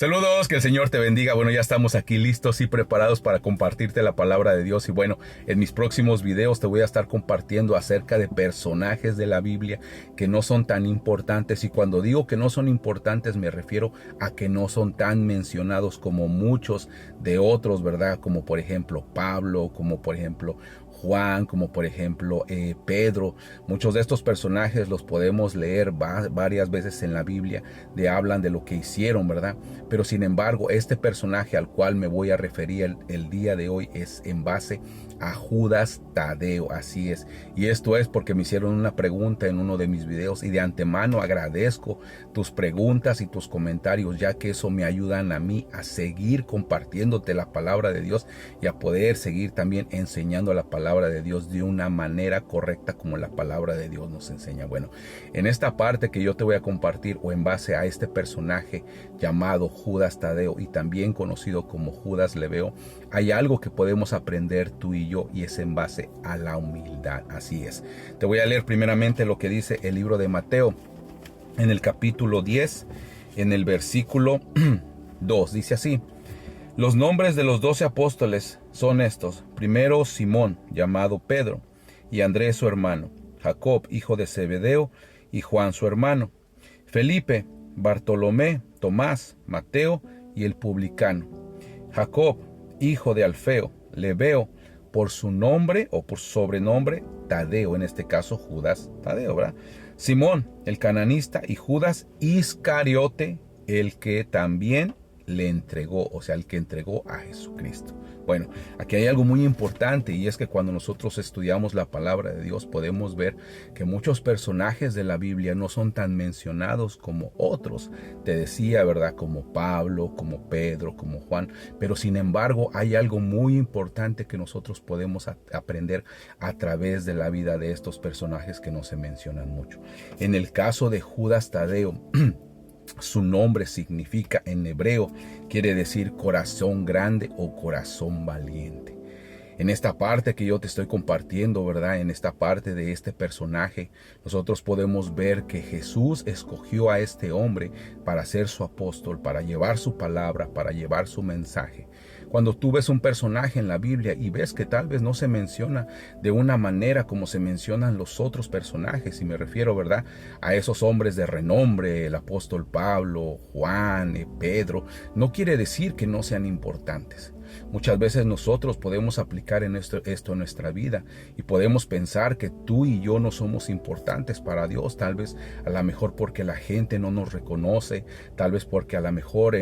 Saludos, que el Señor te bendiga. Bueno, ya estamos aquí listos y preparados para compartirte la palabra de Dios. Y bueno, en mis próximos videos te voy a estar compartiendo acerca de personajes de la Biblia que no son tan importantes. Y cuando digo que no son importantes, me refiero a que no son tan mencionados como muchos de otros, ¿verdad? Como por ejemplo Pablo, como por ejemplo Juan, como por ejemplo Pedro. Muchos de estos personajes los podemos leer varias veces en la Biblia, hablan de lo que hicieron, ¿verdad? Pero sin embargo, este personaje al cual me voy a referir el día de hoy es en base a Judas Tadeo, así es. Y esto es porque me hicieron una pregunta en uno de mis videos y de antemano agradezco tus preguntas y tus comentarios, ya que eso me ayudan a mí a seguir compartiéndote la palabra de Dios y a poder seguir también enseñando la palabra de Dios de una manera correcta como la palabra de Dios nos enseña. Bueno, en esta parte que yo te voy a compartir o en base a este personaje llamado Judas Tadeo y también conocido como Judas Leveo, hay algo que podemos aprender tú y yo, y es en base a la humildad. Así es. Te voy a leer primeramente lo que dice el libro de Mateo en el capítulo 10, en el versículo 2. Dice así: los nombres de los 12 apóstoles son estos: primero Simón, llamado Pedro, y Andrés su hermano, Jacob, hijo de Zebedeo, y Juan su hermano, Felipe, Bartolomé, Tomás, Mateo y el publicano, Jacob, hijo de Alfeo, Lebeo, por su nombre o por su sobrenombre Tadeo, en este caso Judas Tadeo, ¿verdad? Simón, el cananista, y Judas Iscariote, el que también le entregó, o sea, el que entregó a Jesucristo. Bueno, aquí hay algo muy importante, y es que cuando nosotros estudiamos la palabra de Dios podemos ver que muchos personajes de la Biblia no son tan mencionados como otros. Te decía, ¿verdad? Como Pablo, como Pedro, como Juan, pero sin embargo hay algo muy importante que nosotros podemos aprender a través de la vida de estos personajes que no se mencionan mucho. En el caso de Judas Tadeo, su nombre significa en hebreo, quiere decir corazón grande o corazón valiente. En esta parte que yo te estoy compartiendo, ¿verdad? En esta parte de este personaje, nosotros podemos ver que Jesús escogió a este hombre para ser su apóstol, para llevar su palabra, para llevar su mensaje. Cuando tú ves un personaje en la Biblia y ves que tal vez no se menciona de una manera como se mencionan los otros personajes, y me refiero, ¿verdad?, a esos hombres de renombre, el apóstol Pablo, Juan, Pedro, no quiere decir que no sean importantes. Muchas veces nosotros podemos aplicar esto en nuestra vida y podemos pensar que tú y yo no somos importantes para Dios, tal vez a lo mejor porque la gente no nos reconoce, tal vez porque a lo mejor